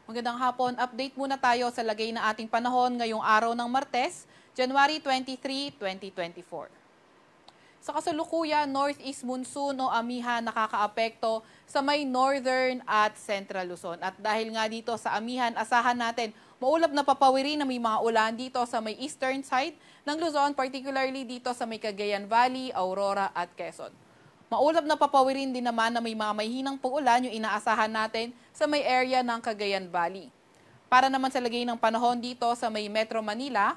Magandang hapon. Update muna tayo sa lagay na ating panahon ngayong araw ng Martes, January 23, 2024. Sa kasalukuyan, northeast monsoon o amihan nakakaapekto sa may northern at central Luzon. At dahil nga dito sa amihan, asahan natin maulap na papawiri na may mga ulan dito sa may eastern side ng Luzon, particularly dito sa may Cagayan Valley, Aurora at Quezon. Maulap na papawirin din naman na may mga mahihinang pag-ulan yung inaasahan natin sa may area ng Cagayan Valley. Para naman sa lagay ng panahon dito sa may Metro Manila,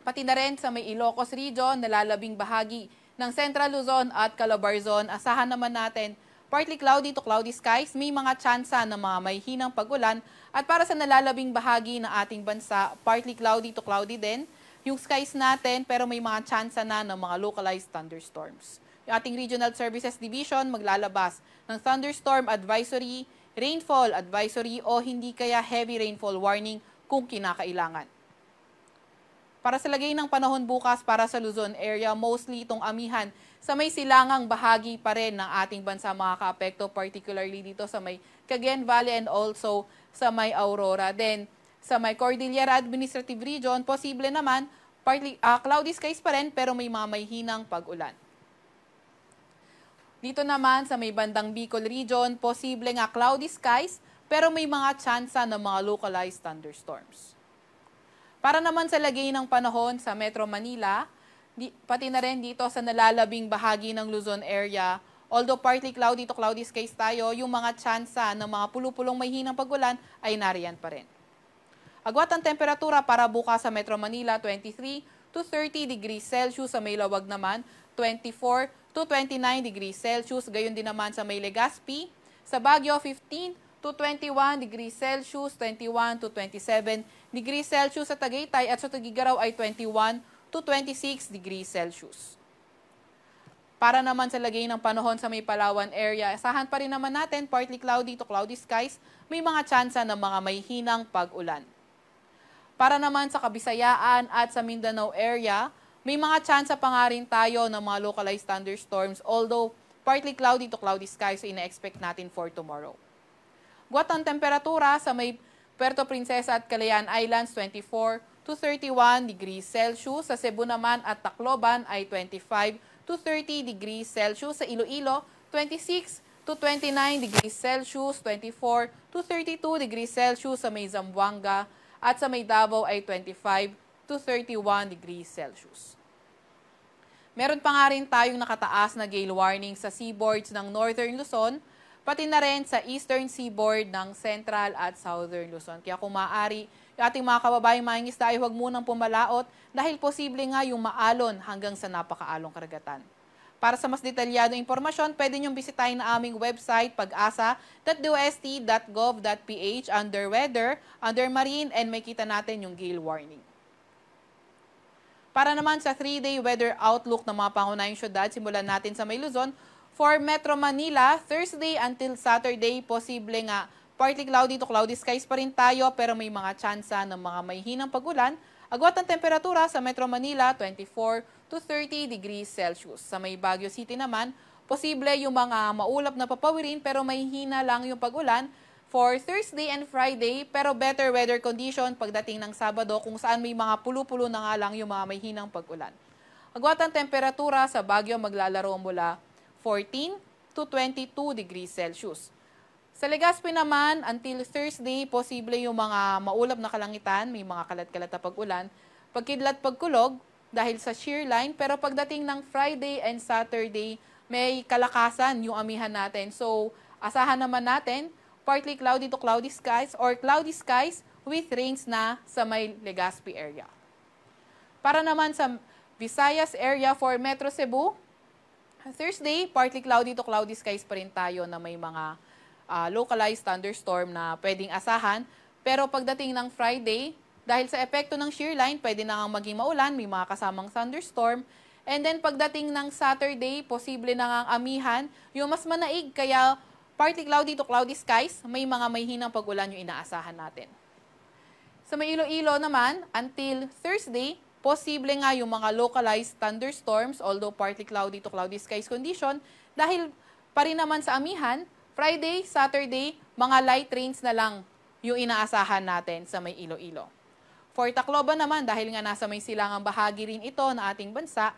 pati na rin sa may Ilocos Region, nalalabing bahagi ng Central Luzon at Calabarzon, asahan naman natin partly cloudy to cloudy skies, may mga tsansa ng mga mahihinang pag-ulan. At para sa nalalabing bahagi ng ating bansa, partly cloudy to cloudy din yung skies natin, pero may mga tsansa na ng mga localized thunderstorms. Yung ating Regional Services Division maglalabas ng thunderstorm advisory, rainfall advisory o hindi kaya heavy rainfall warning kung kinakailangan. Para sa lagay ng panahon bukas para sa Luzon area, mostly itong amihan sa may silangang bahagi pa rin ng ating bansa makakaapekto, particularly dito sa may Cagayan Valley and also sa may Aurora. Then sa may Cordillera Administrative Region, posible naman partly cloudy skies pa rin pero may mga mahihinang pag-ulan. Dito naman sa may bandang Bicol Region, posible nga cloudy skies pero may mga tsansa ng mga localized thunderstorms. Para naman sa lagay ng panahon sa Metro Manila, pati na rin dito sa nalalabing bahagi ng Luzon area, although partly cloudy to cloudy skies tayo, yung mga tsansa ng mga pulupulong mahihinang pag-ulan ay nariyan pa rin. Agwat ang temperatura para bukas sa Metro Manila, 23 to 30 degrees Celsius, sa may Lawag naman, 24 to 29 degrees Celsius, gayon din naman sa may Legazpi, sa Baguio 15 to 21 degrees Celsius, 21 to 27 degrees Celsius sa Tagaytay at sa Tugigaraw ay 21 to 26 degrees Celsius. Para naman sa lagay ng panahon sa may Palawan area, asahan pa rin naman natin partly cloudy to cloudy skies, may mga tsansa ng mga mahihinang pag-ulan. Para naman sa Kabisayaan at sa Mindanao area, may mga tsansa pa nga rin tayo ng mga localized thunderstorms, although partly cloudy to cloudy skies so ina-expect natin for tomorrow. Guwat ang temperatura sa may Puerto Princesa at Calayan Islands, 24 to 31 degrees Celsius. Sa Cebu naman at Tacloban ay 25 to 30 degrees Celsius. Sa Iloilo, 26 to 29 degrees Celsius, 24 to 32 degrees Celsius. Sa may Zamboanga at sa may Davao ay 25 to 31 degrees Celsius. Meron pa nga rin tayong nakataas na gale warning sa seaboards ng Northern Luzon, pati na rin sa Eastern Seaboard ng Central at Southern Luzon. Kaya kung maaari, yung ating mga kababayang mangingisda ay huwag munang pumalaot dahil posible nga yung maalon hanggang sa napakaalong karagatan. Para sa mas detalyadong impormasyon, pwede niyong bisitahin na aming website pag-asa.dost.gov.ph under weather, under marine, and makita natin yung gale warning. Para naman sa 3-day weather outlook ng mga pangunahing syudad, simulan natin sa may Luzon. For Metro Manila, Thursday until Saturday, posible nga partly cloudy to cloudy skies pa rin tayo pero may mga tsansa ng mga mahihinang pag-ulan. Agwat ang temperatura sa Metro Manila, 24 to 30 degrees Celsius. Sa may Baguio City naman, posible yung mga maulap na papawirin pero mahihina lang yung pag-ulan for Thursday and Friday, pero better weather condition pagdating ng Sabado kung saan may mga pulo-pulo na nga lang yung mga may hinang pag-ulan. Agwat ang temperatura sa Baguio maglalaro mula 14 to 22 degrees Celsius. Sa Legazpi naman, until Thursday, posible yung mga maulap na kalangitan, may mga kalat-kalat na pag-ulan, pagkidlat pagkulog dahil sa shear line, pero pagdating ng Friday and Saturday, may kalakasan yung amihan natin. So, asahan naman natin partly cloudy to cloudy skies or cloudy skies with rains na sa may Legazpi area. Para naman sa Visayas area for Metro Cebu, Thursday, partly cloudy to cloudy skies pa rin tayo na may mga localized thunderstorm na pwedeng asahan. Pero pagdating ng Friday, dahil sa epekto ng shear line, pwede na nga maging maulan, may mga kasamang thunderstorm. And then pagdating ng Saturday, posible na nga amihan, yung mas manaig, kaya partly cloudy to cloudy skies, may mga mahihinang pag-ulan yung inaasahan natin. Sa may Iloilo naman, until Thursday, posible nga yung mga localized thunderstorms, although partly cloudy to cloudy skies condition, dahil pa rin naman sa amihan, Friday, Saturday, mga light rains na lang yung inaasahan natin sa may Iloilo. For Tacloban naman, dahil nga nasa may silangang bahagi rin ito ng ating bansa,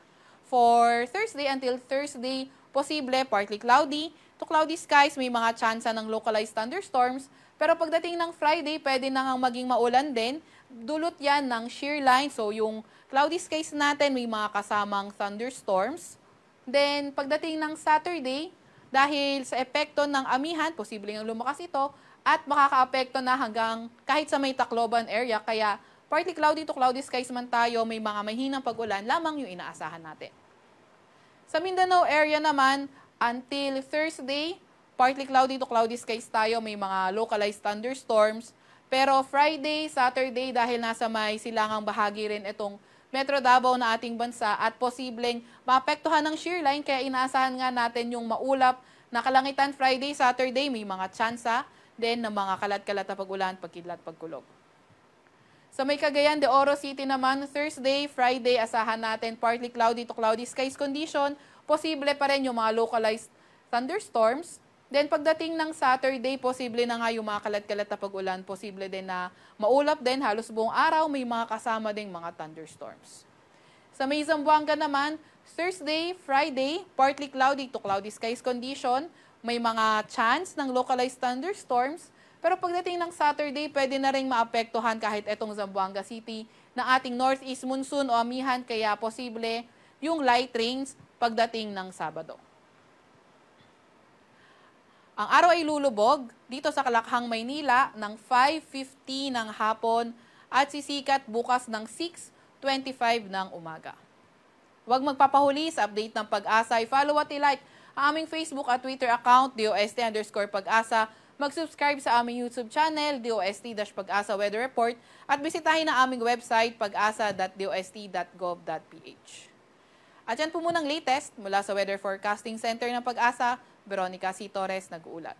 for Thursday until Thursday, posible partly cloudy to cloudy skies, may mga tsansa ng localized thunderstorms, pero pagdating ng Friday, pwede na ngang maging maulan din. Dulot yan ng shear line, so yung cloudy skies natin, may mga kasamang thunderstorms. Then, pagdating ng Saturday, dahil sa epekto ng amihan, posibleng lumakas ito, at makakaapekto na hanggang kahit sa may Tacloban area, kaya partly cloudy to cloudy skies man tayo, may mga mahinang pag-ulan lamang yung inaasahan natin. Sa Mindanao area naman, until Thursday, partly cloudy to cloudy skies tayo, may mga localized thunderstorms. Pero Friday, Saturday, dahil nasa may silangang bahagi rin itong Metro Davao na ating bansa at posibleng maapektuhan ng shear line, kaya inaasahan nga natin yung maulap na kalangitan Friday, Saturday, may mga tsansa din ng mga kalat-kalat na pag-ulan, pagkidlat, pagkulog. Sa may Cagayan de Oro City naman, Thursday, Friday, asahan natin partly cloudy to cloudy skies condition. Posible pa rin yung mga localized thunderstorms. Then pagdating ng Saturday, posible na nga yung mga kalat-kalat na pag-ulan. Posible din na maulap din, halos buong araw, may mga kasama ding mga thunderstorms. Sa may Zamboanga naman, Thursday, Friday, partly cloudy to cloudy skies condition. May mga chance ng localized thunderstorms. Pero pagdating ng Saturday, pwede na rin maapektuhan kahit etong Zamboanga City na ating northeast monsoon o amihan, kaya posible yung light rains pagdating ng Sabado. Ang araw ay lulubog dito sa Kalakhang, Maynila ng 5:50 ng hapon at sisikat bukas ng 6:25 ng umaga. Huwag magpapahuli sa update ng Pag-asa. I-follow at i-like ang aming Facebook at Twitter account, DOST_Pag-asa. Mag-subscribe sa aming YouTube channel, DOST-Pag-asa Weather Report, at bisitahin ang aming website, pag-asa.dost.gov.ph. At yan po munang latest mula sa Weather Forecasting Center ng Pag-asa, Veronica C. Torres nag-uulat.